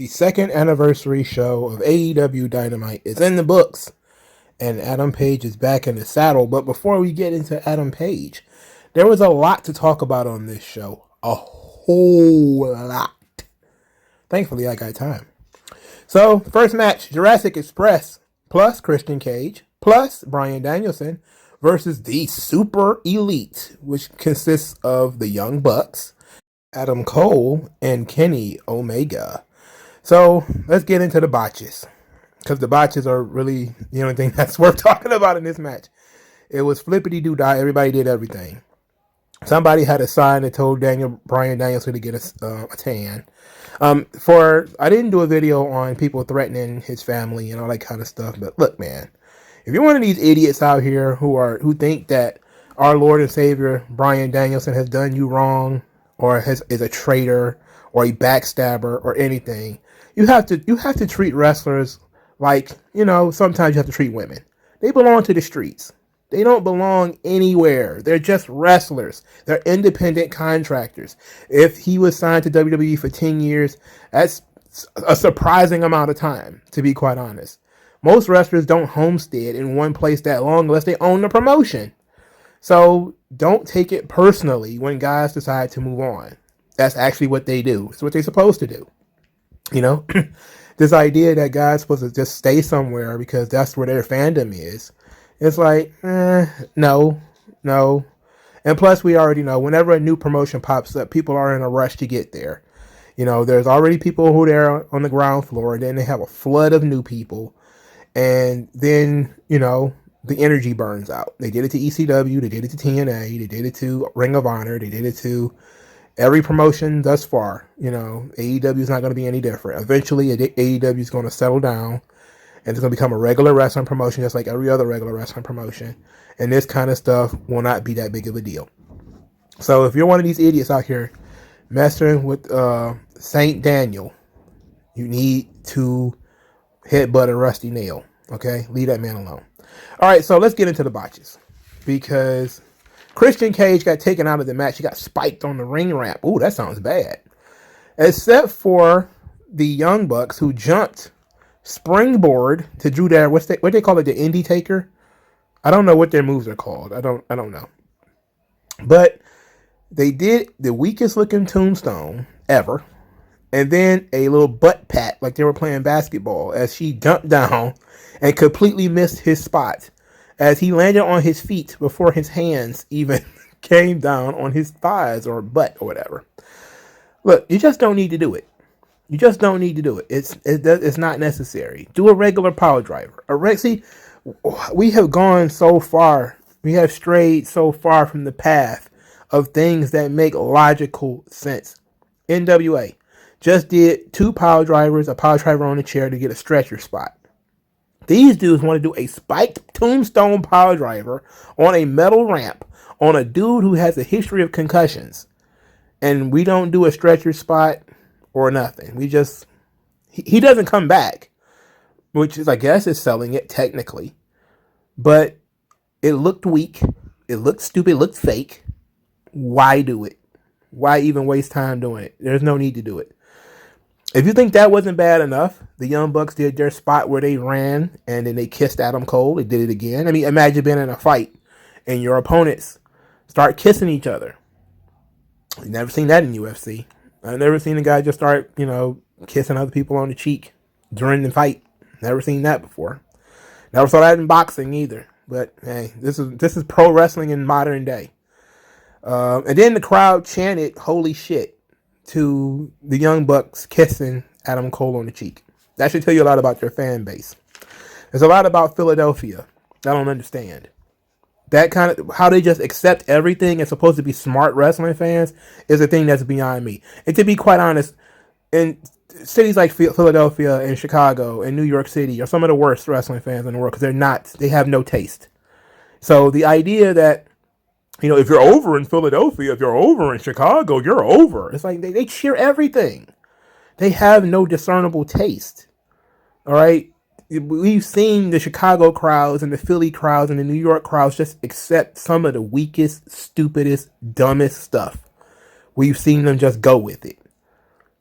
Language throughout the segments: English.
The second anniversary show of AEW Dynamite is in the books, and Adam Page is back in the saddle. But before we get into Adam Page, there was a lot to talk about on this show. A whole lot. Thankfully, I got time. So, first match, Jurassic Express plus Christian Cage plus Bryan Danielson versus the Super Elite, which consists of the Young Bucks, Adam Cole, and Kenny Omega. So, let's get into the botches, because the botches are really the only thing that's worth talking about in this match. It was flippity-doo-dah. Everybody did everything. Somebody had a sign that told Bryan Danielson to get a tan. I didn't do a video on people threatening his family and all that kind of stuff, but look, man, if you're one of these idiots out here who think that our Lord and Savior Bryan Danielson has done you wrong, or is a traitor, or a backstabber, or anything, you have to treat wrestlers like, sometimes you have to treat women. They belong to the streets. They don't belong anywhere. They're just wrestlers. They're independent contractors. If he was signed to WWE for 10 years, that's a surprising amount of time, to be quite honest. Most wrestlers don't homestead in one place that long unless they own the promotion. So don't take it personally when guys decide to move on. That's actually what they do. It's what they're supposed to do. This idea that guys are supposed to just stay somewhere because that's where their fandom is. It's like, no. And plus, we already know, whenever a new promotion pops up, people are in a rush to get there. There's already people who are there on the ground floor, and then they have a flood of new people. And then, the energy burns out. They did it to ECW, they did it to TNA, they did it to Ring of Honor, they did it to every promotion thus far. AEW is not going to be any different. Eventually, AEW is going to settle down, and it's going to become a regular wrestling promotion, just like every other regular wrestling promotion. And this kind of stuff will not be that big of a deal. So if you're one of these idiots out here messing with Saint Daniel, you need to headbutt a rusty nail. Okay? Leave that man alone. All right, so let's get into the botches. Because Christian Cage got taken out of the match. He got spiked on the ring ramp. Ooh, that sounds bad. Except for the Young Bucks, who jumped springboard to do their, what they call it, the Indie Taker. I don't know what their moves are called. I don't know. But they did the weakest looking tombstone ever, and then a little butt pat like they were playing basketball as she jumped down and completely missed his spot as he landed on his feet before his hands even came down on his thighs or butt or whatever. Look, you just don't need to do it. You just don't need to do it. It's not necessary. Do a regular power driver. See, we have gone so far. We have strayed so far from the path of things that make logical sense. NWA just did 2 power drivers, a power driver on a chair to get a stretcher spot. These dudes want to do a spiked tombstone power driver on a metal ramp on a dude who has a history of concussions. And we don't do a stretcher spot or nothing. He doesn't come back, which is, I guess, is selling it technically. But it looked weak. It looked stupid. It looked fake. Why do it? Why even waste time doing it? There's no need to do it. If you think that wasn't bad enough, the Young Bucks did their spot where they ran and then they kissed Adam Cole. They did it again. I mean, imagine being in a fight and your opponents start kissing each other. You've never seen that in UFC. I've never seen a guy just start, kissing other people on the cheek during the fight. Never seen that before. Never saw that in boxing either. But hey, this is pro wrestling in modern day. And then the crowd chanted "Holy shit" to the Young Bucks kissing Adam Cole on the cheek. That should tell you a lot about their fan base. There's a lot about Philadelphia I don't understand. That kind of, how they just accept everything as supposed to be smart wrestling fans is a thing that's beyond me. And to be quite honest, in cities like Philadelphia and Chicago and New York City are some of the worst wrestling fans in the world because they have no taste. So the idea that, if you're over in Philadelphia, if you're over in Chicago, you're over. It's like they cheer everything. They have no discernible taste. All right? We've seen the Chicago crowds and the Philly crowds and the New York crowds just accept some of the weakest, stupidest, dumbest stuff. We've seen them just go with it.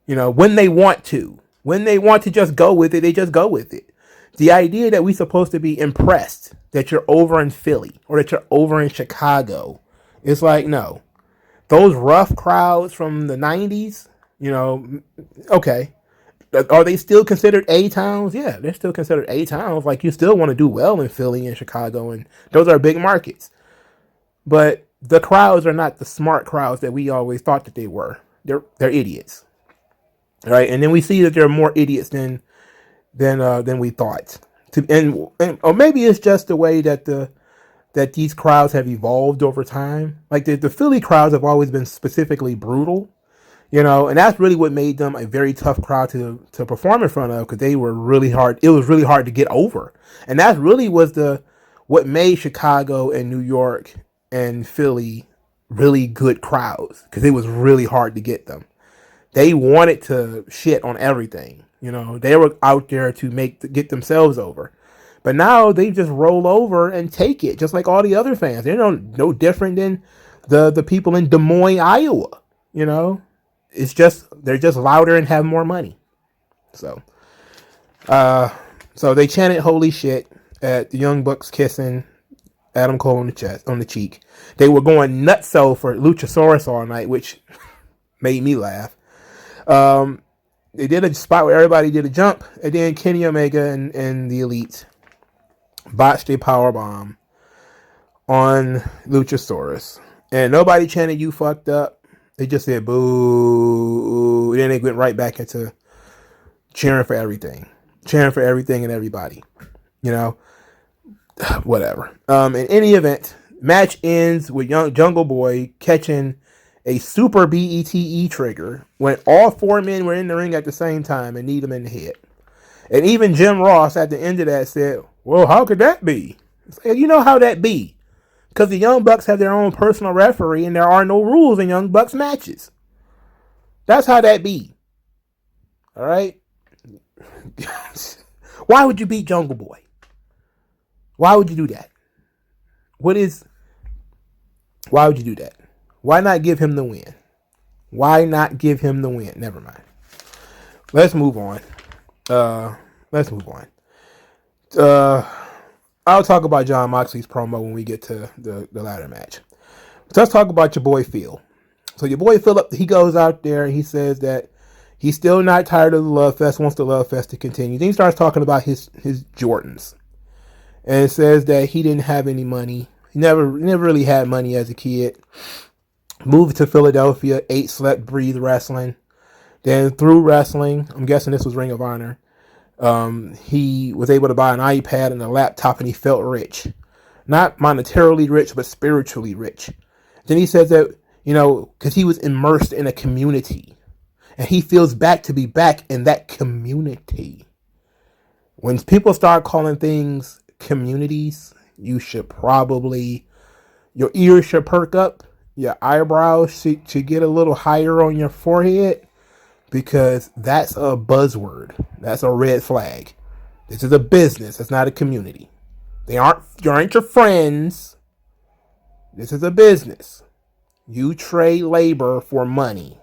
When they want to. When they want to just go with it, they just go with it. The idea that we're supposed to be impressed that you're over in Philly or that you're over in Chicago, it's like, no. Those rough crowds from the 90s, okay. Are they still considered A-towns? Yeah, they're still considered A-towns. Like, you still want to do well in Philly and Chicago, and those are big markets. But the crowds are not the smart crowds that we always thought that they were. They're idiots. All right, and then we see that they're more idiots than we thought. Or maybe it's just the way that these crowds have evolved over time. Like the Philly crowds have always been specifically brutal, and that's really what made them a very tough crowd to perform in front of, because they were really hard. It was really hard to get over, and that really was what made Chicago and New York and Philly really good crowds, because it was really hard to get them. They wanted to shit on everything. They were out there to get themselves over. But now they just roll over and take it, just like all the other fans. They're no different than the people in Des Moines, Iowa. It's just they're just louder and have more money. So they chanted "Holy shit" at the Young Bucks kissing Adam Cole on the cheek. They were going nutso for Luchasaurus all night, which made me laugh. They did a spot where everybody did a jump, and then Kenny Omega and the Elite botched a powerbomb on Luchasaurus. And nobody chanted "you fucked up." They just said boo. And then they went right back into cheering for everything and everybody. Whatever. In any event, match ends with Young Jungle Boy catching a super BETE trigger when all four men were in the ring at the same time and need him in the head. And even Jim Ross at the end of that said, well, how could that be? You know how that be. Because the Young Bucks have their own personal referee and there are no rules in Young Bucks matches. That's how that be. All right? Why would you beat Jungle Boy? Why would you do that? Why would you do that? Why not give him the win? Never mind. Let's move on. I'll talk about Jon Moxley's promo when we get to the ladder match. So let's talk about your boy Phil. So your boy Philip, he goes out there and he says that he's still not tired of the Love Fest, wants the Love Fest to continue. Then he starts talking about his Jordans. And it says that he didn't have any money. He never really had money as a kid. Moved to Philadelphia, ate, slept, breathed wrestling. Then through wrestling, I'm guessing this was Ring of Honor, he was able to buy an iPad and a laptop, and he felt rich. Not monetarily rich, but spiritually rich. Then he says that, because he was immersed in a community. And he feels back to be back in that community. When people start calling things communities, your ears should perk up. Your eyebrows should get a little higher on your forehead, because that's a buzzword. That's a red flag. This is a business. It's not a community. You aren't your friends. This is a business. You trade labor for money.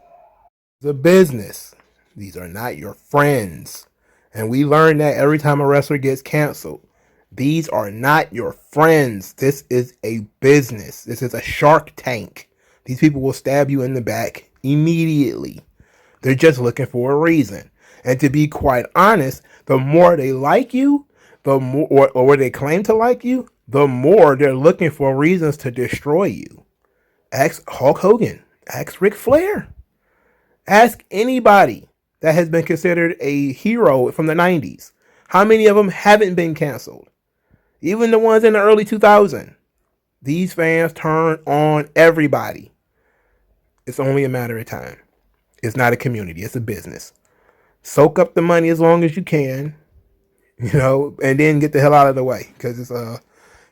It's a business. These are not your friends. And we learn that every time a wrestler gets canceled. These are not your friends. This is a business. This is a Shark Tank. These people will stab you in the back immediately. They're just looking for a reason. And to be quite honest, the more they like you, the more, or they claim to like you, the more they're looking for reasons to destroy you. Ask Hulk Hogan. Ask Ric Flair. Ask anybody that has been considered a hero from the 90s. How many of them haven't been canceled? Even the ones in the early 2000s. These fans turn on everybody. It's only a matter of time. It's not a community. It's a business. Soak up the money as long as you can, and then get the hell out of the way, because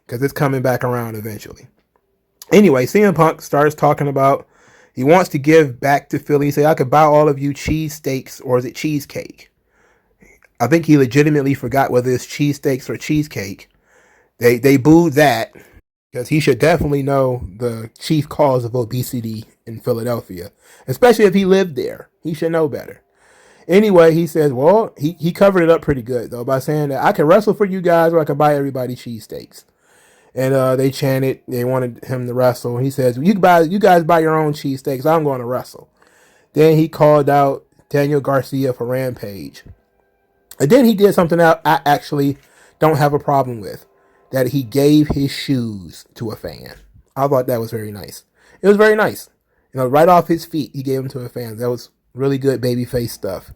it's coming back around eventually. Anyway, CM Punk starts talking about he wants to give back to Philly. He said, I could buy all of you cheesesteaks, or is it cheesecake? I think he legitimately forgot whether it's cheesesteaks or cheesecake. They booed that, because he should definitely know the chief cause of obesity in Philadelphia, especially if he lived there. He should know better. Anyway, he says, well, he covered it up pretty good, though, by saying that I can wrestle for you guys or I can buy everybody cheesesteaks. And they chanted, they wanted him to wrestle. He says, you guys buy your own cheesesteaks. I'm going to wrestle. Then he called out Daniel Garcia for Rampage. And then he did something that I actually don't have a problem with. That he gave his shoes to a fan. I thought that was very nice. It was very nice. Right off his feet, he gave them to a fan. That was really good babyface stuff.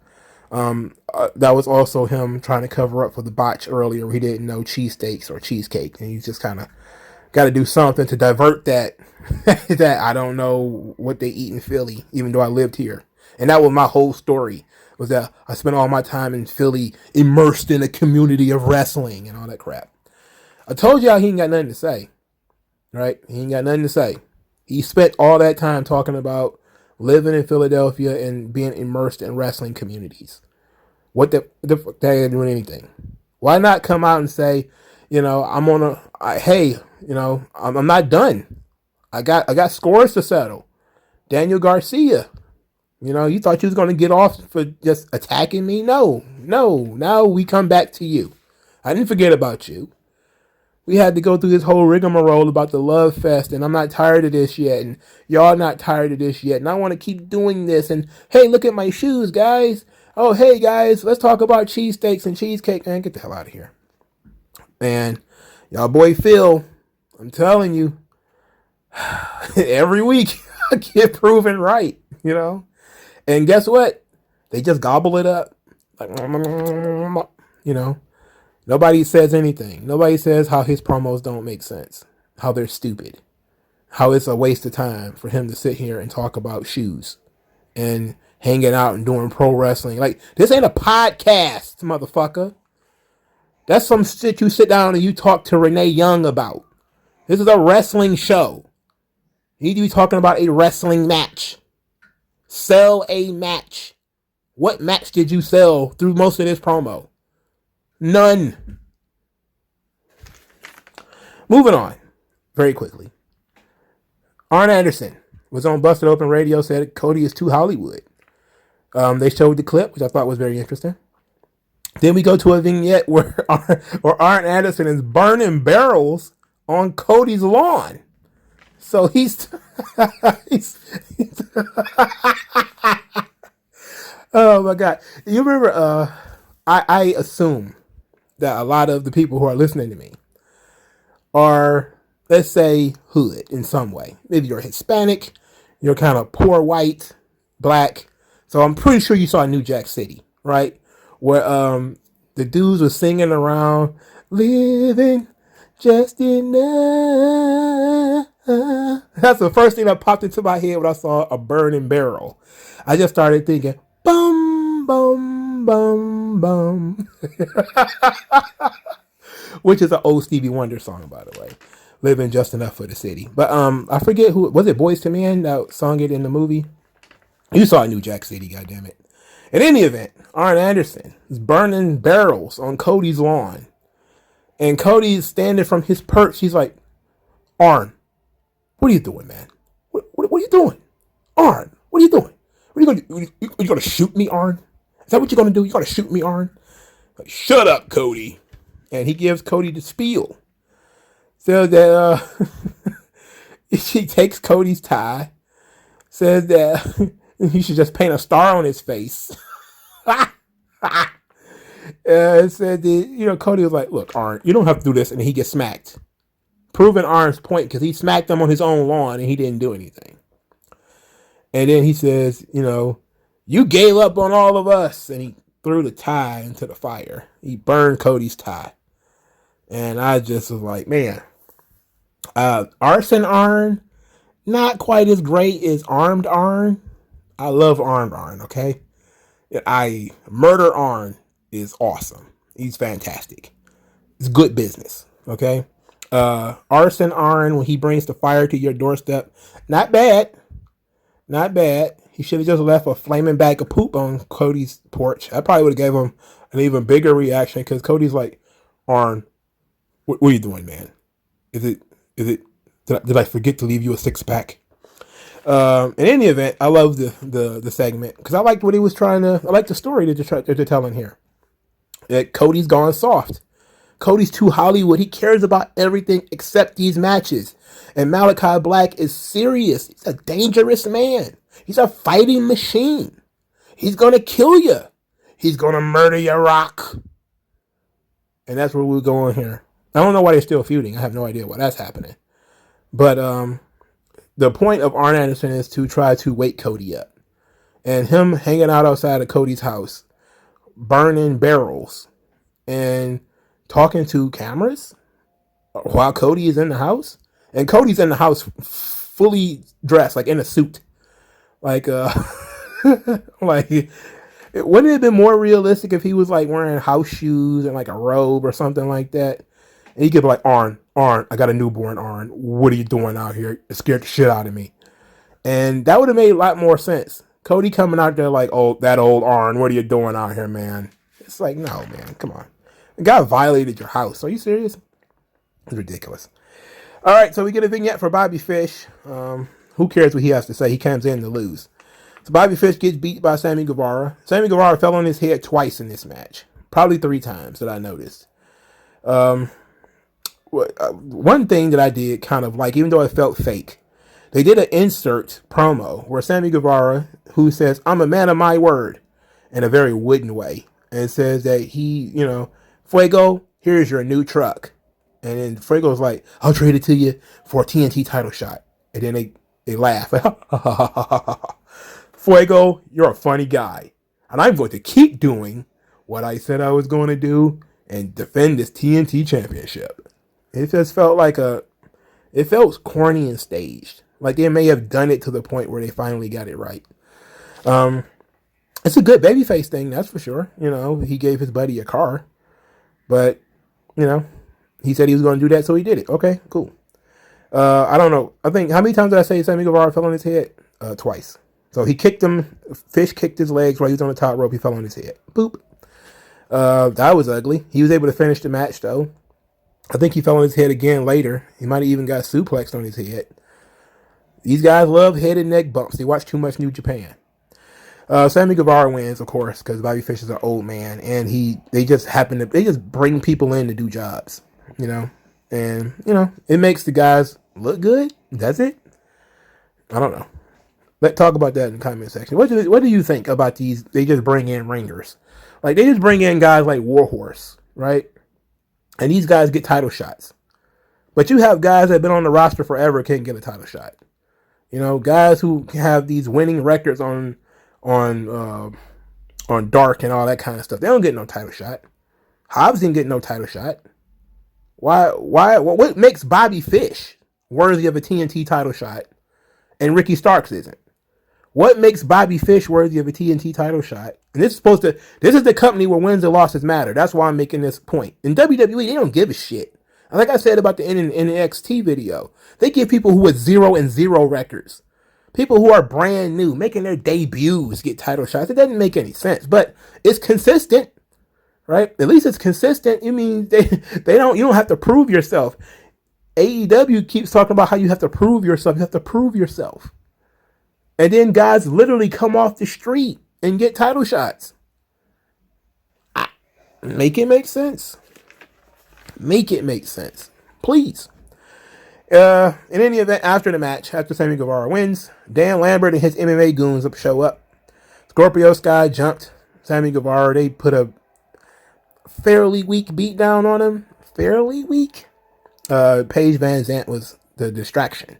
That was also him trying to cover up for the botch earlier where he didn't know cheesesteaks or cheesecake. And he's just kind of got to do something to divert that. That I don't know what they eat in Philly, even though I lived here. And that was my whole story, was that I spent all my time in Philly immersed in a community of wrestling and all that crap. I told y'all he ain't got nothing to say, right? He ain't got nothing to say. He spent all that time talking about living in Philadelphia and being immersed in wrestling communities. What the fuck, that ain't doing anything. Why not come out and say, I'm not done. I got scores to settle. Daniel Garcia, you thought you was going to get off for just attacking me? No. Now we come back to you. I didn't forget about you. We had to go through this whole rigmarole about the love fest, and I'm not tired of this yet, and y'all not tired of this yet, and I want to keep doing this, and hey, look at my shoes, guys. Oh, hey, guys, let's talk about cheesesteaks and cheesecake. Man, get the hell out of here. Man, y'all boy Phil, I'm telling you, every week I get proven right, And guess what? They just gobble it up. Like, Nobody says anything. Nobody says how his promos don't make sense, how they're stupid, how it's a waste of time for him to sit here and talk about shoes and hanging out and doing pro wrestling. Like, this ain't a podcast, motherfucker. That's some shit you sit down and you talk to Renee Young about. This is a wrestling show. You need to be talking about a wrestling match. Sell a match. What match did you sell through most of this promo? None. Moving on very quickly. Arn Anderson was on Busted Open Radio, said Cody is too Hollywood. They showed the clip, which I thought was very interesting. Then we go to a vignette where Arn Anderson is burning barrels on Cody's lawn. So he's oh my God. You remember, I assume that a lot of the people who are listening to me are, let's say, hood in some way. Maybe you're Hispanic, you're kind of poor white, black. So I'm pretty sure you saw New Jack City, right? Where the dudes were singing around, living just enough. That's the first thing that popped into my head when I saw a burning barrel. I just started thinking, bum, bum, bum, bum. Which is an old Stevie Wonder song, by the way. Living just enough for the city. But I forget who, was it Boyz II Men that sung it in the movie? You saw New Jack City, goddammit. In any event, Arn Anderson is burning barrels on Cody's lawn. And Cody's standing from his perch. He's like, Arn, what are you doing, man? What are you doing? Arn, what are you doing? What are you going to do? You going to shoot me, Arn? Is that what you're going to do? You going to shoot me, Arn? Like, shut up, Cody. And he gives Cody the spiel. So that she takes Cody's tie. Says that he should just paint a star on his face. Said that, Cody was like, look, Arn, you don't have to do this. And he gets smacked. Proving Arn's point because he smacked him on his own lawn and he didn't do anything. And then he says, you gave up on all of us. And he threw the tie into the fire. He burned Cody's tie. And I just was like, man, Arson Arn, not quite as great as Armed Arn. I love Armed Arn, okay? Murder Arn is awesome. He's fantastic. It's good business, okay? Arson Arn, when he brings the fire to your doorstep, not bad. Not bad. He should have just left a flaming bag of poop on Cody's porch. I probably would have gave him an even bigger reaction because Cody's like, Arn, what are you doing, man? Did I forget to leave you a 6-pack? In any event, I love the segment because I liked what he was trying to. I like the story that they're telling here. That Cody's gone soft. Cody's too Hollywood. He cares about everything except these matches. And Malachi Black is serious. He's a dangerous man. He's a fighting machine. He's gonna kill you. He's gonna murder your Rock. And that's where we're going here. I don't know why they're still feuding. I have no idea why that's happening. But the point of Arn Anderson is to try to wake Cody up. And him hanging out outside of Cody's house, burning barrels, and talking to cameras while Cody is in the house. And Cody's in the house fully dressed, like in a suit. Like, like, wouldn't it have been more realistic if he was like wearing house shoes and like a robe or something like that? And he could be like, Arn, I got a newborn, Arn. What are you doing out here? It scared the shit out of me. And that would have made a lot more sense. Cody coming out there like, oh, that old Arn, what are you doing out here, man? It's like, no, man, come on. The guy violated your house. Are you serious? It's ridiculous. All right, so we get a vignette for Bobby Fish. Who cares what he has to say? He comes in to lose. So Bobby Fish gets beat by Sammy Guevara. Sammy Guevara fell on his head twice in this match. Probably 3 times that I noticed. One thing that I did kind of like, even though it felt fake, they did an insert promo where Sammy Guevara, who says, I'm a man of my word, in a very wooden way, and says that he, Fuego, here's your new truck. And then Fuego's like, I'll trade it to you for a TNT title shot. And then they laugh. Fuego, you're a funny guy. And I'm going to keep doing what I said I was going to do and defend this TNT championship. It just felt like it felt corny and staged. Like they may have done it to the point where they finally got it right. It's a good babyface thing, that's for sure. He gave his buddy a car. But, he said he was going to do that, so he did it. Okay, cool. I don't know. I think, how many times did I say Sammy Guevara fell on his head? Twice. So he kicked him. Fish kicked his legs while he was on the top rope. He fell on his head. Boop. That was ugly. He was able to finish the match, though. I think he fell on his head again later. He might have even got suplexed on his head. These guys love head and neck bumps. They watch too much New Japan. Sammy Guevara wins, of course, because Bobby Fish is an old man, and they just bring people in to do jobs. And it makes the guys look good. That's it. I don't know. Let's talk about that in the comment section. What do you think about these? They just bring in ringers. Like, they just bring in guys like Warhorse, right? And these guys get title shots. But you have guys that have been on the roster forever can't get a title shot. Guys who have these winning records on Dark and all that kind of stuff. They don't get no title shot. Hobbs didn't get no title shot. What makes Bobby Fish worthy of a TNT title shot and Ricky Starks isn't? What makes Bobby Fish worthy of a TNT title shot? And this is the company where wins and losses matter. That's why I'm making this point. In WWE, they don't give a shit. And like I said about the NXT video, they give people who are 0-0 records, people who are brand new, making their debuts get title shots. It doesn't make any sense, but it's consistent. Right? At least it's consistent. You mean you don't have to prove yourself. AEW keeps talking about how you have to prove yourself. You have to prove yourself. And then guys literally come off the street and get title shots. Make it make sense. Make it make sense. Please. In any event, after the match, after Sammy Guevara wins, Dan Lambert and his MMA goons show up. Scorpio Sky jumped Sammy Guevara. They put a fairly weak beat down on him. Fairly weak. Paige Van Zant was the distraction.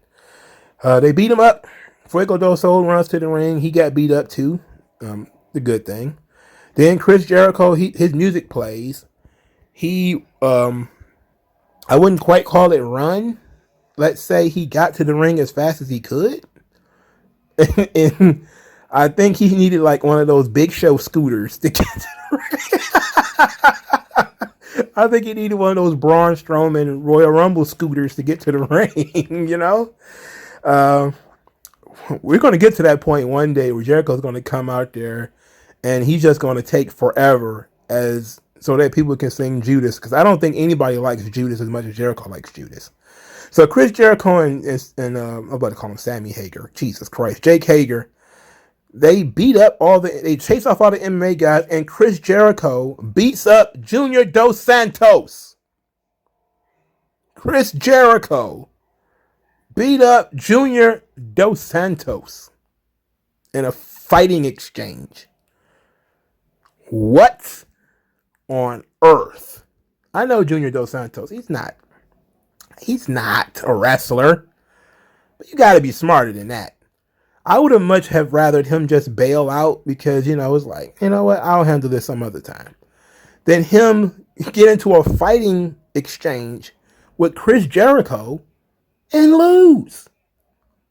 They beat him up. Fuego del Sol runs to the ring. He got beat up too. The good thing. Then Chris Jericho, his music plays. He, I wouldn't quite call it run. Let's say he got to the ring as fast as he could. And I think he needed like one of those Big Show scooters to get to the ring. I think he needed one of those Braun Strowman Royal Rumble scooters to get to the ring, We're going to get to that point one day where Jericho's going to come out there and he's just going to take forever so that people can sing Judas, because I don't think anybody likes Judas as much as Jericho likes Judas. So Chris Jericho and I'm about to call him Sammy Hager. Jesus Christ, Jake Hager. They they chase off all the MMA guys, and Chris Jericho beats up Junior Dos Santos. Chris Jericho beat up Junior Dos Santos in a fighting exchange. What on earth? I know Junior Dos Santos. He's not a wrestler. But you got to be smarter than that. I would have much have rathered him just bail out because, it's like, you know what, I'll handle this some other time. Than him get into a fighting exchange with Chris Jericho and lose.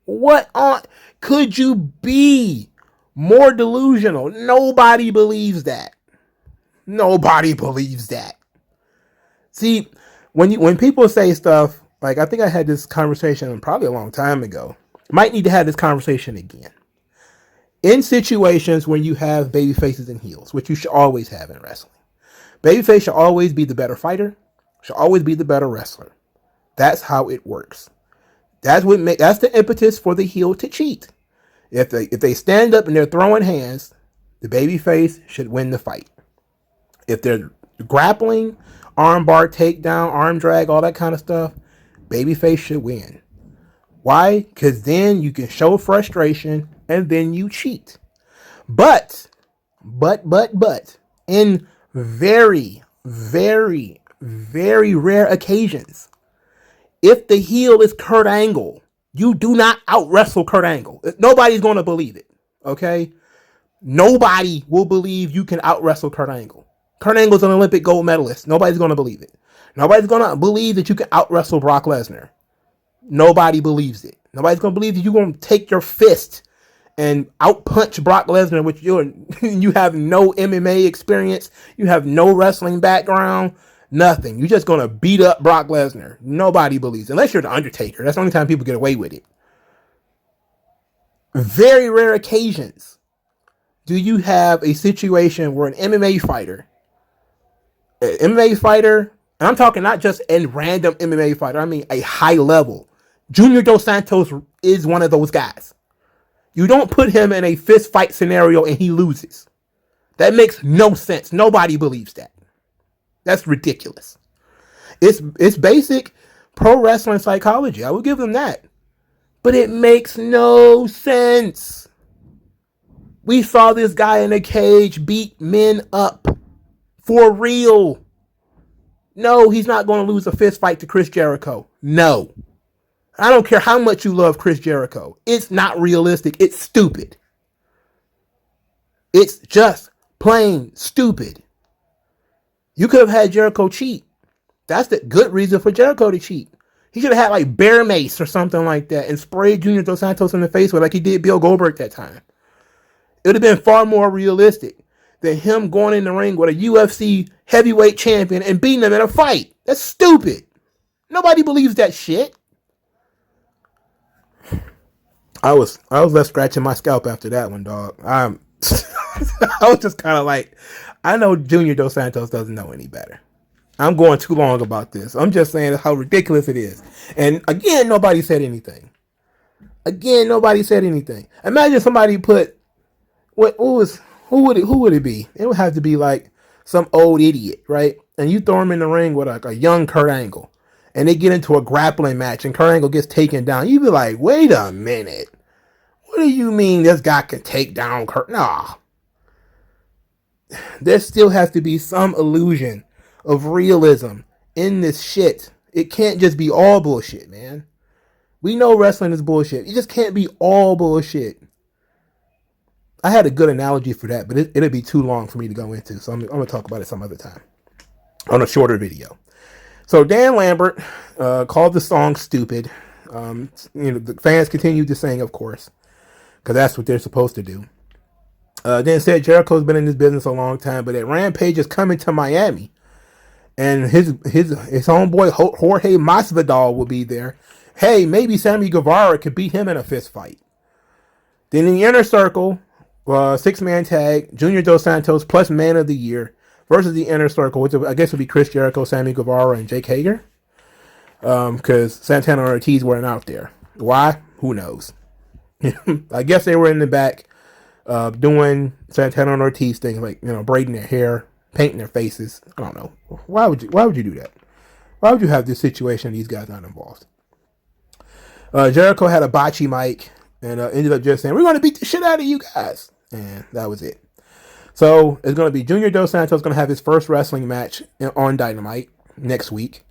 What on could you be more delusional? Nobody believes that. Nobody believes that. See, when people say stuff, like I think I had this conversation probably a long time ago. Might need to have this conversation again. In situations when you have baby faces and heels, which you should always have in wrestling. Babyface should always be the better fighter, should always be the better wrestler. That's how it works. That's the impetus for the heel to cheat. If they stand up and they're throwing hands, the babyface should win the fight. If they're grappling, armbar, takedown, arm drag, all that kind of stuff, babyface should win. Why? Because then you can show frustration and then you cheat. But, in very, very, very rare occasions, if the heel is Kurt Angle, you do not out-wrestle Kurt Angle. Nobody's going to believe it, okay? Nobody will believe you can out-wrestle Kurt Angle. Kurt Angle's an Olympic gold medalist. Nobody's going to believe it. Nobody's going to believe that you can out-wrestle Brock Lesnar. Nobody believes it. Nobody's going to believe that you're going to take your fist and out-punch Brock Lesnar, which you have no MMA experience. You have no wrestling background. Nothing. You're just going to beat up Brock Lesnar. Nobody believes it. Unless you're the Undertaker. That's the only time people get away with it. Very rare occasions do you have a situation where an MMA fighter, and I'm talking not just a random MMA fighter, I mean a high level. Junior Dos Santos is one of those guys. You don't put him in a fist fight scenario and he loses. That makes no sense. Nobody believes that. That's ridiculous. It's basic pro wrestling psychology. I will give them that. But it makes no sense. We saw this guy in a cage beat men up. For real. No, he's not going to lose a fist fight to Chris Jericho. No. I don't care how much you love Chris Jericho. It's not realistic. It's stupid. It's just plain stupid. You could have had Jericho cheat. That's the good reason for Jericho to cheat. He should have had like bear mace or something like that and sprayed Junior Dos Santos in the face with like he did Bill Goldberg that time. It would have been far more realistic than him going in the ring with a UFC heavyweight champion and beating him in a fight. That's stupid. Nobody believes that shit. I was left scratching my scalp after that one, dog. I was just kind of like, I know Junior Dos Santos doesn't know any better. I'm going too long about this. I'm just saying how ridiculous it is. And again, nobody said anything. Imagine somebody put who would it be? It would have to be like some old idiot, right? And you throw him in the ring with like a young Kurt Angle, and they get into a grappling match, and Kurt Angle gets taken down. You'd be like, wait a minute. What do you mean this guy can take down Kurt? Nah. There still has to be some illusion of realism in this shit. It can't just be all bullshit, man. We know wrestling is bullshit. It just can't be all bullshit. I had a good analogy for that, but it'll be too long for me to go into, so I'm going to talk about it some other time on a shorter video. So Dan Lambert called the song stupid. The fans continued to sing, of course, because that's what they're supposed to do. Then said Jericho's been in this business a long time, but that Rampage is coming to Miami, and his homeboy Jorge Masvidal will be there. Hey, maybe Sammy Guevara could beat him in a fist fight. Then in the Inner Circle, 6-man tag, Junior Dos Santos plus Man of the Year versus the Inner Circle, which I guess would be Chris Jericho, Sammy Guevara, and Jake Hager. because Santana and Ortiz weren't out there. Why? Who knows? I guess they were in the back doing Santana and Ortiz things, like, braiding their hair, painting their faces. I don't know. Why would you do that? Why would you have this situation? These guys not involved. Jericho had a bocce mic and ended up just saying, "We're going to beat the shit out of you guys," and that was it. So it's going to be Junior Dos Santos going to have his first wrestling match on Dynamite next week.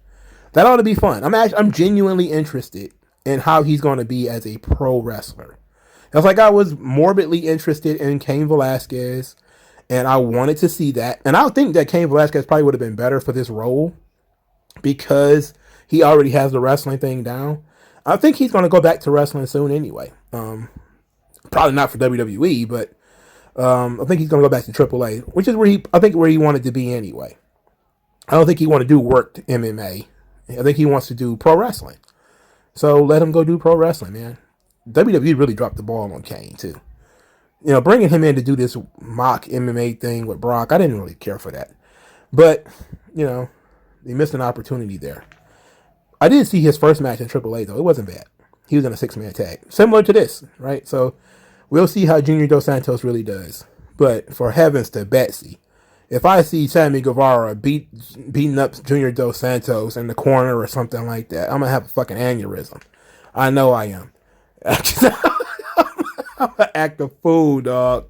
That ought to be fun. I'm genuinely interested in how he's going to be as a pro wrestler. It's like I was morbidly interested in Cain Velasquez, and I wanted to see that. And I think that Cain Velasquez probably would have been better for this role because he already has the wrestling thing down. I think he's going to go back to wrestling soon anyway. Probably not for WWE, but I think he's going to go back to AAA, which is where he wanted to be anyway. I don't think he want to do worked MMA. I think he wants to do pro wrestling. So let him go do pro wrestling, man. WWE really dropped the ball on Kane too. Bringing him in to do this mock MMA thing with Brock, I didn't really care for that. But, they missed an opportunity there. I did see his first match in AAA, though. It wasn't bad. He was in a 6-man tag. Similar to this, right? So we'll see how Junior Dos Santos really does. But for heavens to Betsy, if I see Sammy Guevara beating up Junior Dos Santos in the corner or something like that, I'm going to have a fucking aneurysm. I know I am. I'm an act of fool, dog.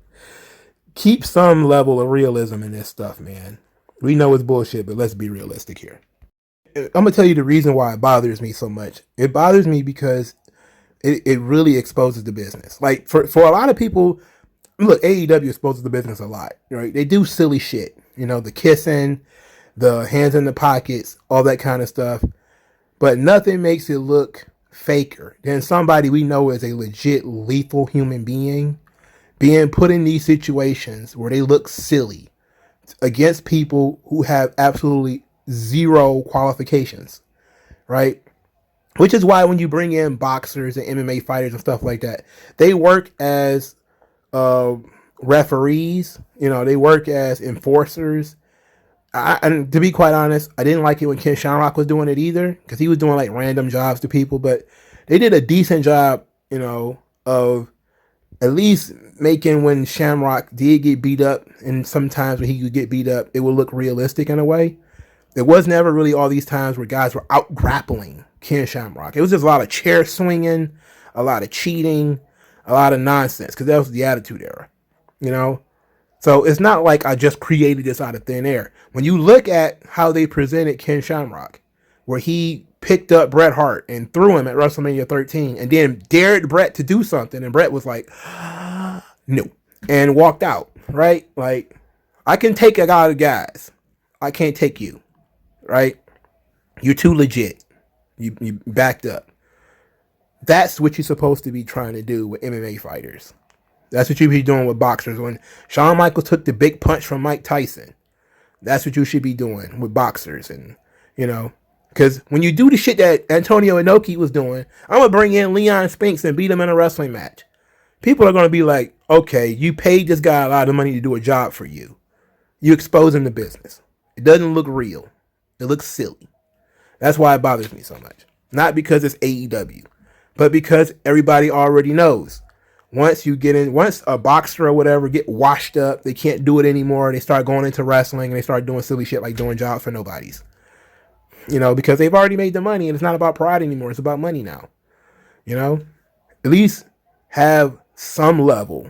Keep some level of realism in this stuff, man. We know it's bullshit, but let's be realistic here. I'm going to tell you the reason why it bothers me so much. It bothers me because it really exposes the business. Like, for a lot of people, look, AEW exposes the business a lot, right? They do silly shit. The kissing, the hands in the pockets, all that kind of stuff. But nothing makes it look faker than somebody we know is a legit lethal human being being put in these situations where they look silly against people who have absolutely zero qualifications, right? Which is why when you bring in boxers and MMA fighters and stuff like that, they work as referees, they work as enforcers. And to be quite honest, I didn't like it when Ken Shamrock was doing it either, because he was doing like random jobs to people, but they did a decent job, of at least making when Shamrock did get beat up, and sometimes when he would get beat up, it would look realistic in a way. It was never really all these times where guys were out grappling Ken Shamrock. It was just a lot of chair swinging, a lot of cheating, a lot of nonsense, because that was the Attitude Era, So it's not like I just created this out of thin air. When you look at how they presented Ken Shamrock, where he picked up Bret Hart and threw him at WrestleMania 13 and then dared Bret to do something, and Bret was like, no, and walked out, right? Like, I can take a lot of guys. I can't take you, right? You're too legit. You backed up. That's what you're supposed to be trying to do with MMA fighters. That's what you be doing with boxers. When Shawn Michaels took the big punch from Mike Tyson, that's what you should be doing with boxers. And, because when you do the shit that Antonio Inoki was doing, I'm going to bring in Leon Spinks and beat him in a wrestling match. People are going to be like, okay, you paid this guy a lot of money to do a job for you. You exposing the business. It doesn't look real. It looks silly. That's why it bothers me so much. Not because it's AEW, but because everybody already knows. Once a boxer or whatever get washed up, they can't do it anymore. They start going into wrestling and they start doing silly shit like doing jobs for nobodies. Because they've already made the money and it's not about pride anymore. It's about money now. At least have some level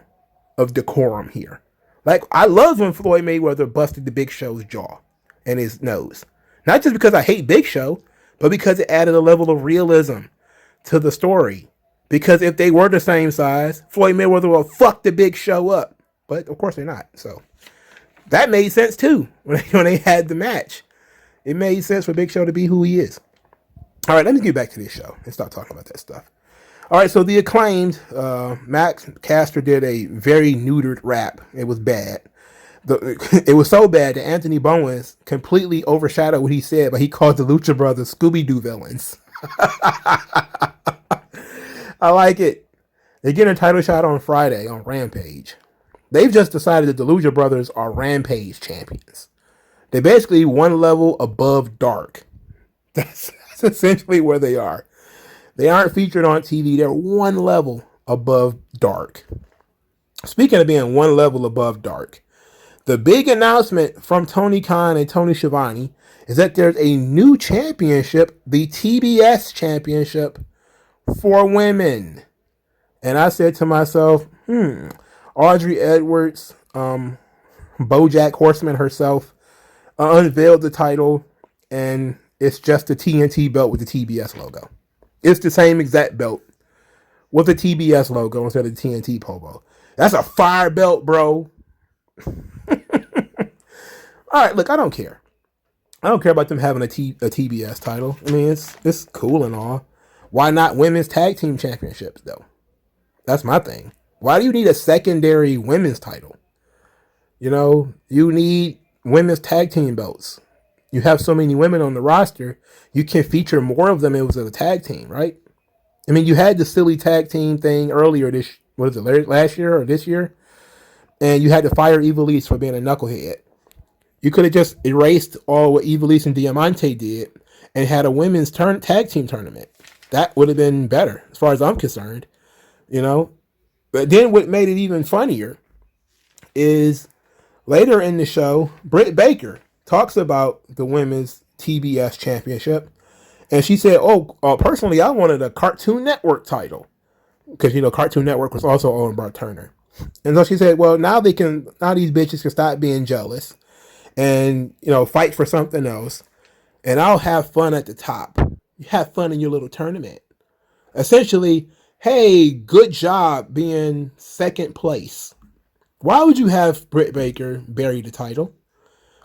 of decorum here. Like, I love when Floyd Mayweather busted the Big Show's jaw and his nose. Not just because I hate Big Show, but because it added a level of realism to the story. Because if they were the same size, Floyd Mayweather will fuck the Big Show up. But of course they're not. So that made sense too when they had the match. It made sense for Big Show to be who he is. All right, let me get back to this show and stop talking about that stuff. All right, so the Acclaimed, Max Caster did a very neutered rap. It was bad. It was so bad that Anthony Bowens completely overshadowed what he said, but he called the Lucha Brothers Scooby-Doo villains. I like it. They get a title shot on Friday on Rampage. They've just decided that the Lucha Brothers are Rampage champions. They're basically one level above Dark. That's That's essentially where they are. They aren't featured on TV. They're one level above dark. Speaking of being one level above dark, the big announcement from Tony Khan and Tony Schiavone is that there's a new championship, the TBS championship for women. And I said to myself, Audrey Edwards, BoJack Horseman herself, unveiled the title, and it's just the TNT belt with the TBS logo. It's the same exact belt with the TBS logo instead of the TNT polo. That's a fire belt, bro. All right, look, I don't care. I don't care about them having a TBS title. I mean, it's cool and all. Why not women's tag team championships, though? That's my thing. Why do you need a secondary women's title? You know, you need women's tag team belts. You have so many women on the roster, you can feature more of them if it was a tag team, right? I mean, you had the silly tag team thing earlier last year or this year? And you had to fire Ivelisse for being a knucklehead. You could have just erased all what Ivelisse and Diamante did and had a women's tag team tournament. That would have been better, as far as I'm concerned. You know? But then what made it even funnier is later in the show, Britt Baker talks about the women's TBS championship. And she said, personally, I wanted a Cartoon Network title. Because, you know, Cartoon Network was also owned by Turner. And so she said, well, now these bitches can stop being jealous and, you know, fight for something else. And I'll have fun at the top. You have fun in your little tournament. Essentially, hey, good job being second place. Why would you have Britt Baker bury the title?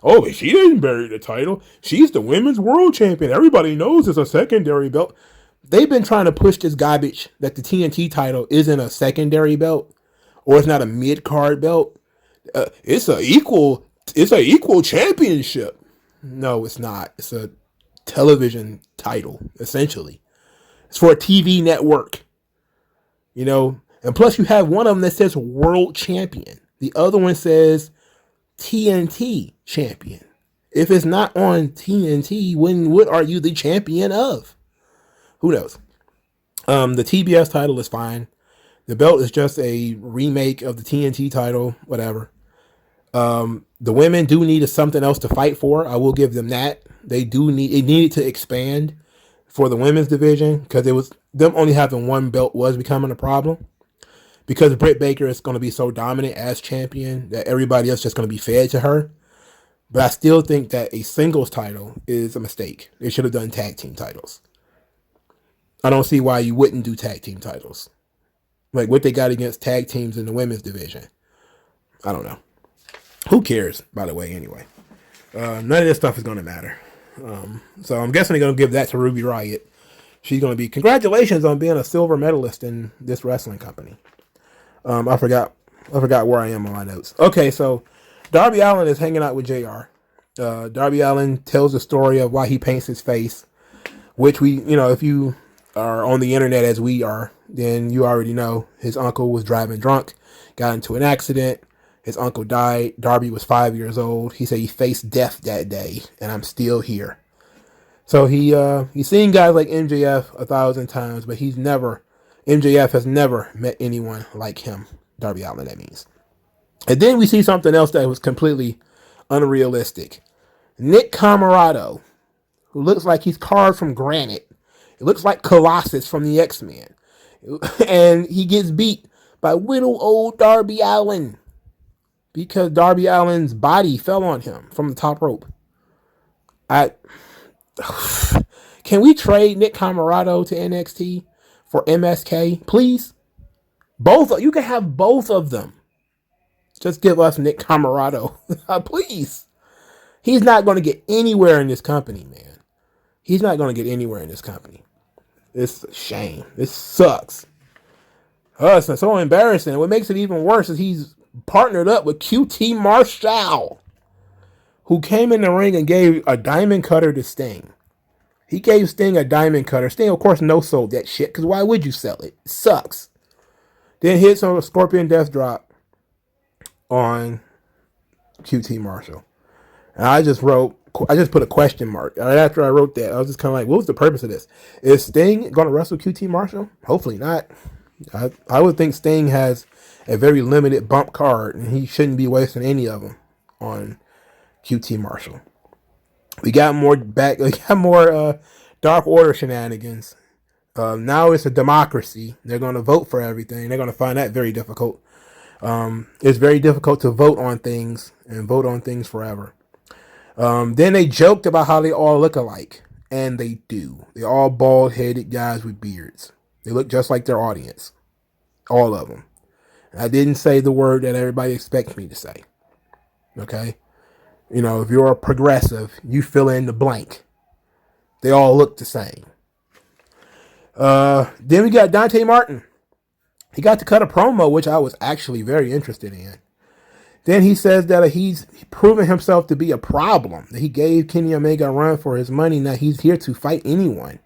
Oh, but she didn't bury the title. She's the women's world champion. Everybody knows it's a secondary belt. They've been trying to push this garbage that the TNT title isn't a secondary belt or it's not a mid-card belt. It's a equal championship. No, it's not. It's a television title, essentially. It's for a TV network. You know, and plus you have one of them that says world champion. The other one says TNT champion. If it's not on TNT, what are you the champion of? Who knows? The TBS title is fine. The belt is just a remake of the TNT title, whatever. The women do need something else to fight for. I will give them that. It needed to expand for the women's division because it was them only having one belt was becoming a problem. Because Britt Baker is going to be so dominant as champion that everybody else is just going to be fed to her. But I still think that a singles title is a mistake. They should have done tag team titles. I don't see why you wouldn't do tag team titles. Like what they got against tag teams in the women's division. I don't know. Who cares, by the way, anyway. None of this stuff is going to matter. So I'm guessing they're going to give that to Ruby Riott. She's going to be, congratulations on being a silver medalist in this wrestling company. I forgot where I am on my notes. Okay, so Darby Allin is hanging out with JR. Darby Allin tells the story of why he paints his face, which if you are on the internet as we are, then you already know his uncle was driving drunk, got into an accident. His uncle died. Darby was 5 years old. He said he faced death that day, and I'm still here. So he's seen guys like MJF 1,000 times, but MJF has never met anyone like him. Darby Allin, that means. And then we see something else that was completely unrealistic. Nick Comoroto, who looks like he's carved from granite. It looks like Colossus from the X-Men. And he gets beat by little old Darby Allin because Darby Allin's body fell on him from the top rope. Can we trade Nick Comoroto to NXT for MSK, please? You can have both of them. Just give us Nick Comoroto, please. He's not going to get anywhere in this company, man. He's not going to get anywhere in this company. It's a shame. This sucks. It's so embarrassing. What makes it even worse is he's partnered up with QT Marshall, who came in the ring and gave a diamond cutter to Sting. He gave Sting a diamond cutter. Sting, of course, no-sold that shit, because why would you sell it? It sucks. Then hits on a Scorpion Death Drop on QT Marshall. And I just wrote, put a question mark. Right after I wrote that, I was just kind of like, what was the purpose of this? Is Sting going to wrestle QT Marshall? Hopefully not. I would think Sting has a very limited bump card, and he shouldn't be wasting any of them on QT Marshall. We got more Dark Order shenanigans. Now it's a democracy. They're going to vote for everything. They're going to find that very difficult. It's very difficult to vote on things and vote on things forever. Then they joked about how they all look alike, and they do. They're all bald-headed guys with beards. They look just like their audience. All of them. I didn't say the word that everybody expects me to say. Okay? You know, if you're a progressive, you fill in the blank. They all look the same. Then we got Dante Martin. He got to cut a promo, which I was actually very interested in. Then he says that he's proven himself to be a problem. That he gave Kenny Omega a run for his money. Now he's here to fight anyone.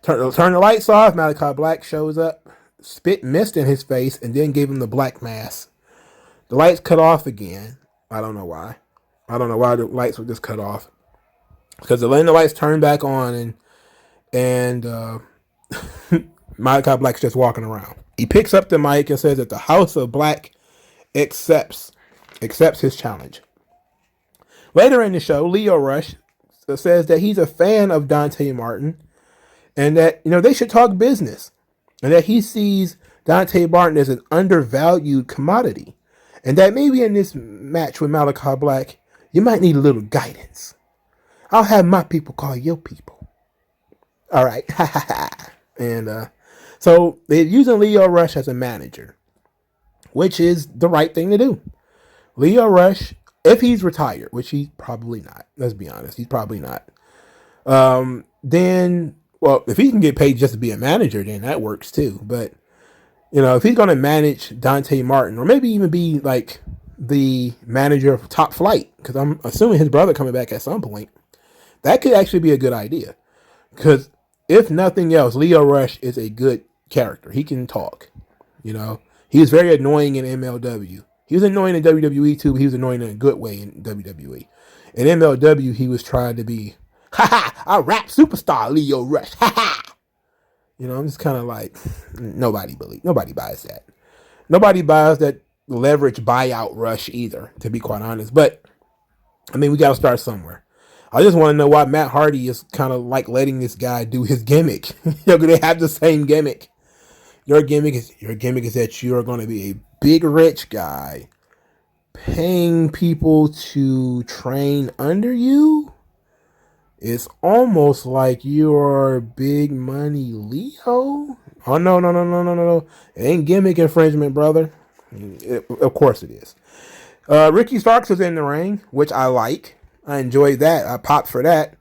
Turn the lights off. Malachi Black shows up, spit mist in his face, and then gave him the black mask. The lights cut off again. I don't know why. I don't know why the lights were just cut off. Because then the lights turned back on, and Malachi Black's just walking around. He picks up the mic and says that the House of Black accepts his challenge. Later in the show, Leo Rush says that he's a fan of Dante Martin and that, you know, they should talk business, and that he sees Dante Martin as an undervalued commodity, and that maybe in this match with Malachi Black, you might need a little guidance. I'll have my people call your people. All right. And so they're using Leo Rush as a manager, which is the right thing to do. Leo Rush, if he's retired, which he's probably not, let's be honest, he's probably not. Then, well, if he can get paid just to be a manager, then that works too. But, you know, if he's going to manage Dante Martin, or maybe even be like the manager of Top Flight, because I'm assuming his brother coming back at some point, that could actually be a good idea. Because if nothing else, Leo Rush is a good character. He can talk. You know, he was very annoying in MLW. He was annoying in WWE too, but he was annoying in a good way in WWE. In MLW, he was trying to be, a rap superstar, Leo Rush. You know, I'm just kind of like, nobody buys that. Nobody buys that leverage buyout Rush either, to be quite honest. But, I mean, we got to start somewhere. I just want to know why Matt Hardy is kind of like letting this guy do his gimmick. They have the same gimmick. Your gimmick is that you are going to be a big rich guy paying people to train under you. It's almost like you're Big Money Leo. Oh, no. It ain't gimmick infringement, brother. Of course it is. Ricky Starks was in the ring, which I like. I enjoyed that. I popped for that.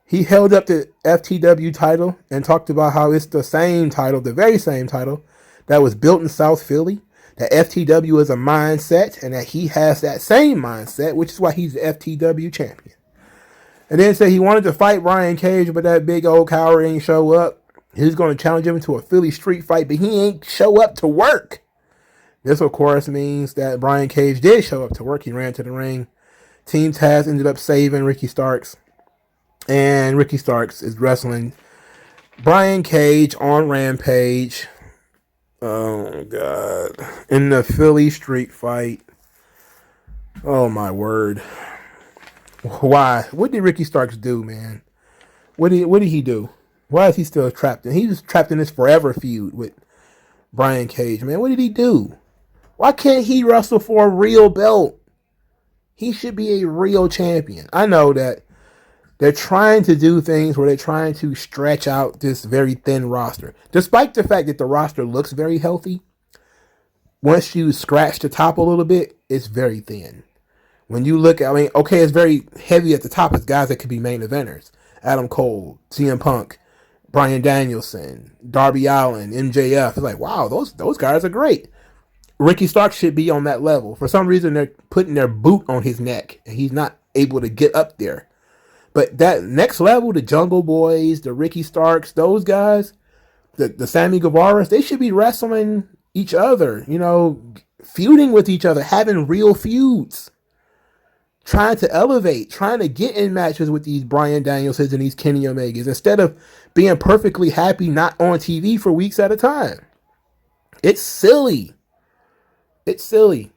He held up the FTW title and talked about how it's the same title, the very same title that was built in South Philly. That FTW is a mindset and that he has that same mindset, which is why he's the FTW champion. And then said he wanted to fight Brian Cage, but that big old coward ain't show up. He's going to challenge him into a Philly street fight, but he ain't show up to work. This, of course, means that Brian Cage did show up to work. He ran to the ring. Team Taz ended up saving Ricky Starks. And Ricky Starks is wrestling Brian Cage on Rampage. Oh, God. In the Philly street fight. Oh, my word. Why? What did Ricky Starks do, man? What did he do? Why is he still trapped in? He was trapped in this forever feud with Brian Cage, man. What did he do? Why can't he wrestle for a real belt? He should be a real champion. I know that they're trying to do things where they're trying to stretch out this very thin roster. Despite the fact that the roster looks very healthy, once you scratch the top a little bit, it's very thin. When you look, I mean, okay, it's very heavy at the top. It's guys that could be main eventers. Adam Cole, CM Punk, Bryan Danielson, Darby Allin, MJF. It's like, wow, those guys are great. Ricky Starks should be on that level. For some reason, they're putting their boot on his neck, and he's not able to get up there. But that next level, the Jungle Boys, the Ricky Starks, those guys, the Sammy Guevaras, they should be wrestling each other, you know, feuding with each other, having real feuds. trying to elevate, trying to get in matches with these Bryan Danielsons and these Kenny Omegas instead of being perfectly happy not on TV for weeks at a time. It's silly. It's silly.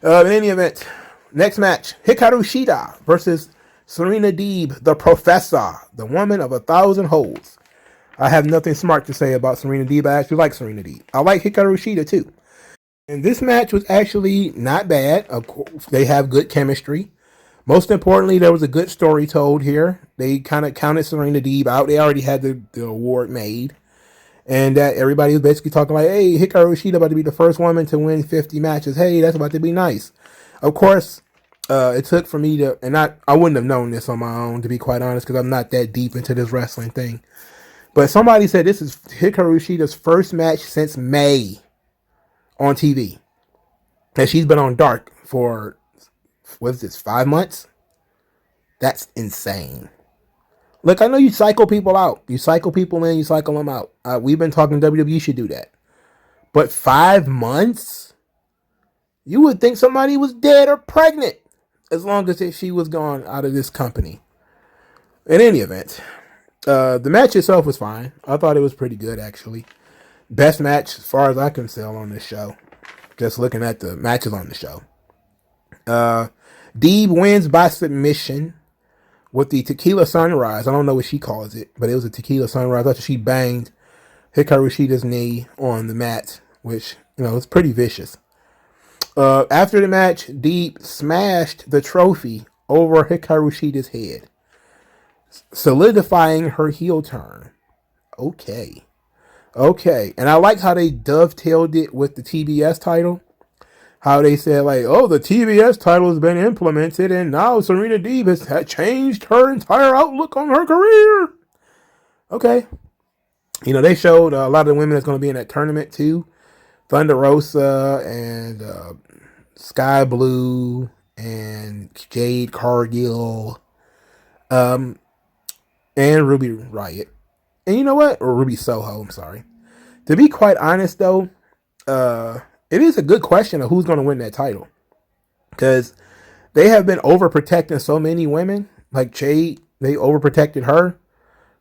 In any event, next match, Hikaru Shida versus Serena Deeb, the Professor, the woman of 1,000 holes. I have nothing smart to say about Serena Deeb. I actually like Serena Deeb. I like Hikaru Shida too. And this match was actually not bad. Of course, they have good chemistry. Most importantly, there was a good story told here. They kind of counted Serena Deeb out. They already had the award made. And that everybody was basically talking like, hey, Hikaru Shida about to be the first woman to win 50 matches. Hey, that's about to be nice. Of course, it took for me to, and I wouldn't have known this on my own, to be quite honest, because I'm not that deep into this wrestling thing. But somebody said this is Hikaru Shida's first match since May on TV. And she's been on Dark for, what is this, 5 months? That's insane. Look, I know you cycle people out. You cycle people in, you cycle them out. We've been talking WWE should do that. But 5 months? You would think somebody was dead or pregnant as long as she was gone out of this company. In any event, the match itself was fine. I thought it was pretty good, actually. Best match as far as I can tell on this show. Just looking at the matches on the show. Deeb wins by submission with the Tequila Sunrise. I don't know what she calls it, but it was a Tequila Sunrise. After she banged Hikaru Shida's knee on the mat, which, it's pretty vicious. After the match, Deeb smashed the trophy over Hikaru Shida's head, solidifying her heel turn. Okay. And I like how they dovetailed it with the TBS title. How they said, like, oh, the TBS title has been implemented, and now Serena Deeb has changed her entire outlook on her career. Okay. They showed a lot of the women that's going to be in that tournament, too. Thunder Rosa and Sky Blue and Jade Cargill and Ruby Riot. And you know what? Or Ruby Soho, I'm sorry. To be quite honest, though, it is a good question of who's going to win that title. Because they have been overprotecting so many women. Like Jade, they overprotected her.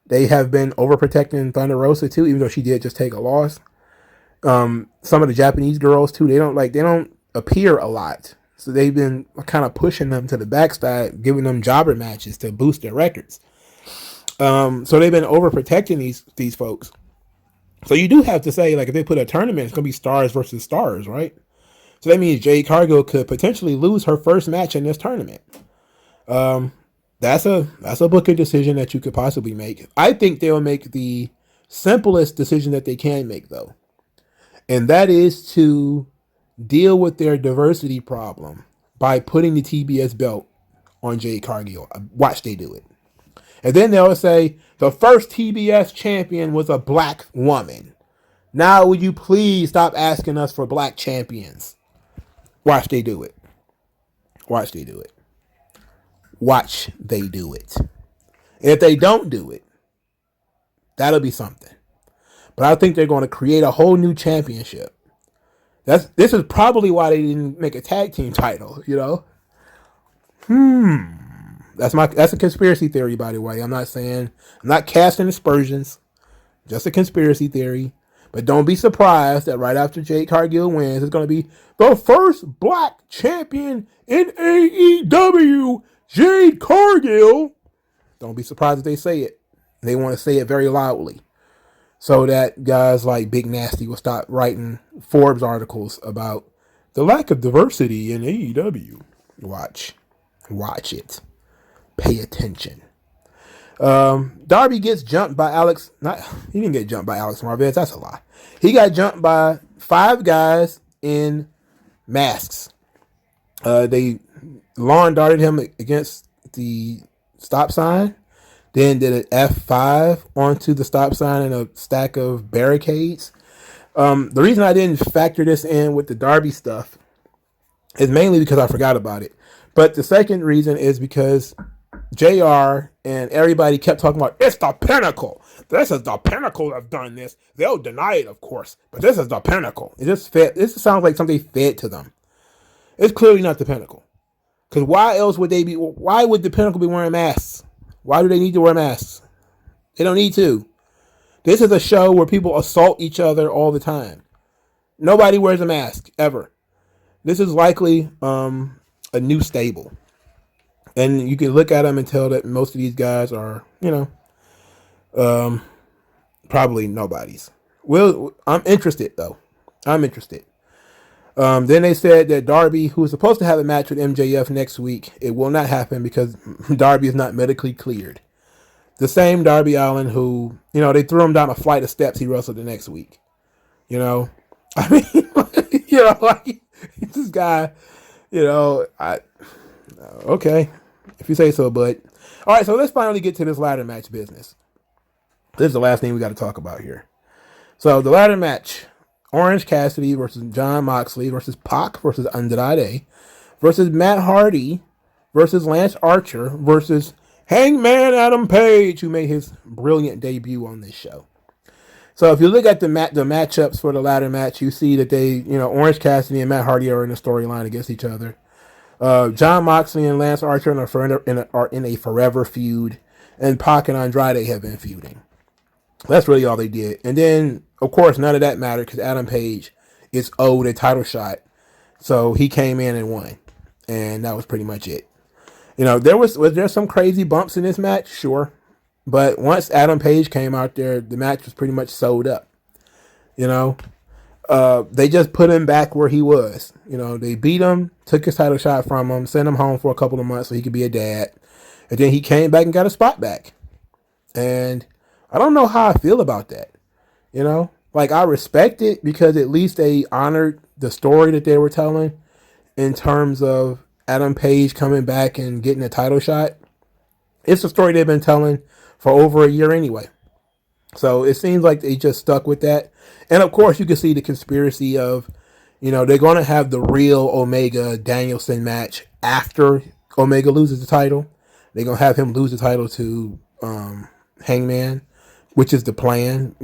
They have been overprotecting Thunder Rosa, too, even though she did just take a loss. Some of the Japanese girls, too, they don't appear a lot. So they've been kind of pushing them to the backside, giving them jobber matches to boost their records. So they've been overprotecting these folks. So you do have to say, like, if they put a tournament, it's going to be stars versus stars, right? So that means Jade Cargill could potentially lose her first match in this tournament. That's a booking decision that you could possibly make. I think they'll make the simplest decision that they can make, though. And that is to deal with their diversity problem by putting the TBS belt on Jade Cargill. Watch they do it. And then they'll say, the first TBS champion was a black woman. Now, would you please stop asking us for black champions? Watch they do it. Watch they do it. Watch they do it. And if they don't do it, that'll be something. But I think they're going to create a whole new championship. This is probably why they didn't make a tag team title, That's a conspiracy theory, by the way. I'm not casting aspersions. Just a conspiracy theory. But don't be surprised that right after Jade Cargill wins, it's going to be the first black champion in AEW, Jade Cargill. Don't be surprised if they say it. They want to say it very loudly, so that guys like Big Nasty will stop writing Forbes articles about the lack of diversity in AEW. Watch it. Pay attention. Darby gets jumped by Alex. He didn't get jumped by Alex Marvez. That's a lie. He got jumped by 5 guys in masks. They lawn darted him against the stop sign. Then did an F5 onto the stop sign and a stack of barricades. The reason I didn't factor this in with the Darby stuff is mainly because I forgot about it. But the second reason is because JR and everybody kept talking about, it's the Pinnacle. This is the Pinnacle have done this. They'll deny it, of course, but this is the Pinnacle. This sounds like something fed to them. It's clearly not the Pinnacle. Because why else would they be? Why would the Pinnacle be wearing masks? Why do they need to wear masks? They don't need to. This is a show where people assault each other all the time. Nobody wears a mask ever. This is likely a new stable, and you can look at them and tell that most of these guys are, probably nobodies. Well, I'm interested though. I'm interested. Then they said that Darby, who was supposed to have a match with MJF next week, it will not happen because Darby is not medically cleared. The same Darby Allin who, they threw him down a flight of steps he wrestled the next week. I mean, like this guy, okay, if you say so, bud. All right, so let's finally get to this ladder match business. This is the last thing we got to talk about here. So the ladder match, Orange Cassidy versus Jon Moxley versus Pac versus Andrade versus Matt Hardy versus Lance Archer versus Hangman Adam Page, who made his brilliant debut on this show. So if you look at the matchups for the ladder match, you see that they, Orange Cassidy and Matt Hardy are in a storyline against each other. Jon Moxley and Lance Archer are in a forever feud, and Pac and Andrade have been feuding. That's really all they did. And then, of course, none of that mattered because Adam Page is owed a title shot. So he came in and won. And that was pretty much it. Was there some crazy bumps in this match? Sure. But once Adam Page came out there, the match was pretty much sold up. They just put him back where he was. They beat him, took his title shot from him, sent him home for a couple of months so he could be a dad. And then he came back and got a spot back. And I don't know how I feel about that. Like I respect it because at least they honored the story that they were telling in terms of Adam Page coming back and getting a title shot. It's a story they've been telling for over a year anyway. So it seems like they just stuck with that. And of course you can see the conspiracy of, they're going to have the real Omega Danielson match after Omega loses the title. They're going to have him lose the title to Hangman, which is the plan,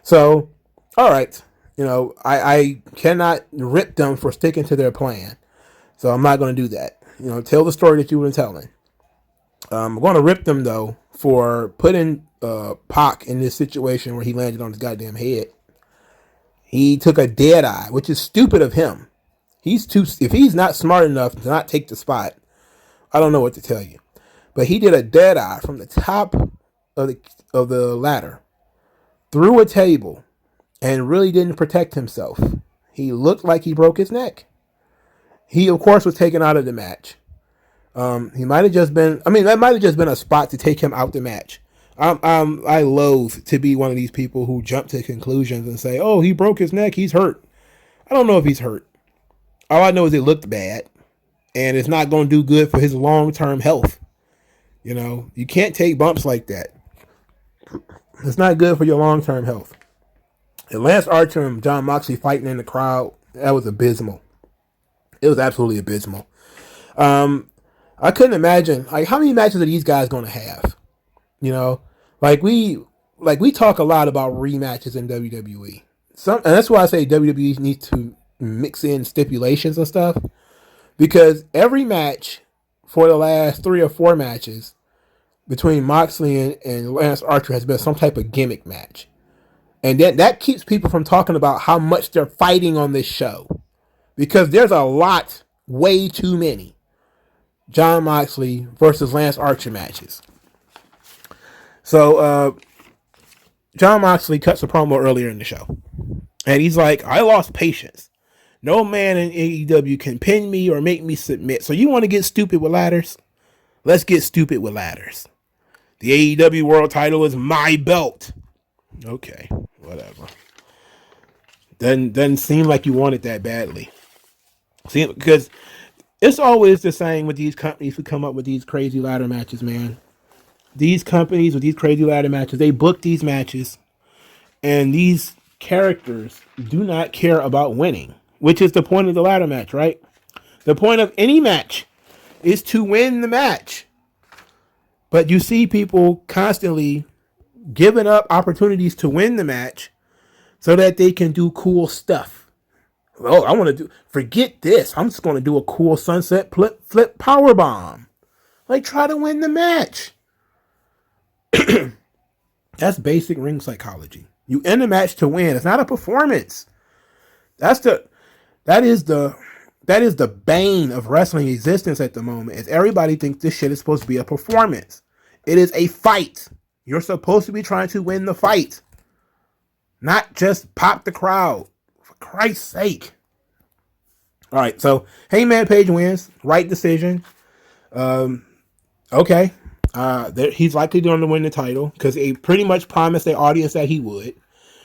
So, all right. I cannot rip them for sticking to their plan. So I'm not going to do that. Tell the story that you were telling. I'm going to rip them, though, for putting Pac in this situation where he landed on his goddamn head. He took a dead eye, which is stupid of him. If he's not smart enough to not take the spot, I don't know what to tell you. But he did a dead eye from the top of the ladder through a table and really didn't protect himself. He looked like he broke his neck. He, of course, was taken out of the match. He might have just been, that might have just been a spot to take him out the match. I loathe to be one of these people who jump to conclusions and say, oh, he broke his neck, he's hurt. I don't know if he's hurt. All I know is it looked bad, and it's not going to do good for his long-term health. You can't take bumps like that. It's not good for your long-term health. And Lance Archer and Jon Moxley fighting in the crowd, that was abysmal. It was absolutely abysmal. I couldn't imagine, how many matches are these guys going to have? We talk a lot about rematches in WWE. And that's why I say WWE needs to mix in stipulations and stuff. Because every match for the last 3 or 4 matches between Moxley and Lance Archer has been some type of gimmick match. And that keeps people from talking about how much they're fighting on this show. Because there's a lot, way too many, Jon Moxley versus Lance Archer matches. So, Jon Moxley cuts a promo earlier in the show. And he's like, I lost patience. No man in AEW can pin me or make me submit. So you want to get stupid with ladders? Let's get stupid with ladders. The AEW world title is my belt. Okay, whatever. Doesn't seem like you want it that badly. See, because it's always the same with these companies who come up with these crazy ladder matches, man. These companies with these crazy ladder matches, they book these matches, and these characters do not care about winning, which is the point of the ladder match, right? The point of any match is to win the match. But you see people constantly giving up opportunities to win the match so that they can do cool stuff. Oh, I want to forget this. I'm just going to do a cool sunset flip power bomb. Like, try to win the match. That's basic ring psychology. You end the match to win. It's not a performance. That is the bane of wrestling existence at the moment. Is everybody thinks this shit is supposed to be a performance. It is a fight. You're supposed to be trying to win the fight, not just pop the crowd. For Christ's sake. All right, so Hangman Page wins. Right decision. Okay. He's likely going to win the title because he pretty much promised the audience that he would.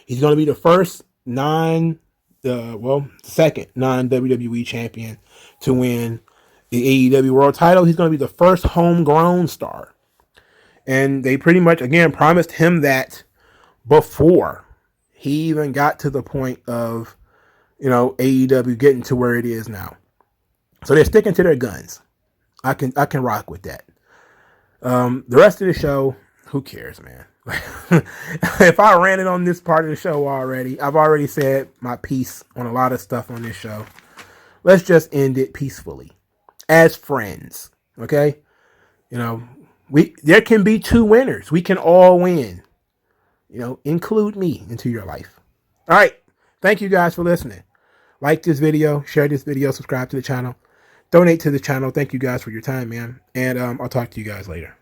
He's going to be the first second non-WWE champion to win the AEW World title. He's going to be the first homegrown star. And they pretty much, again, promised him that before he even got to the point of, AEW getting to where it is now. So they're sticking to their guns. I can rock with that. The rest of the show, who cares, man? If I ran it on this part of the show already, I've already said my piece on a lot of stuff on this show. Let's just end it peacefully as friends. Okay? There can be two winners. We can all win. Include me into your life. All right. Thank you guys for listening. Like this video, share this video, subscribe to the channel, donate to the channel. Thank you guys for your time, man. And I'll talk to you guys later.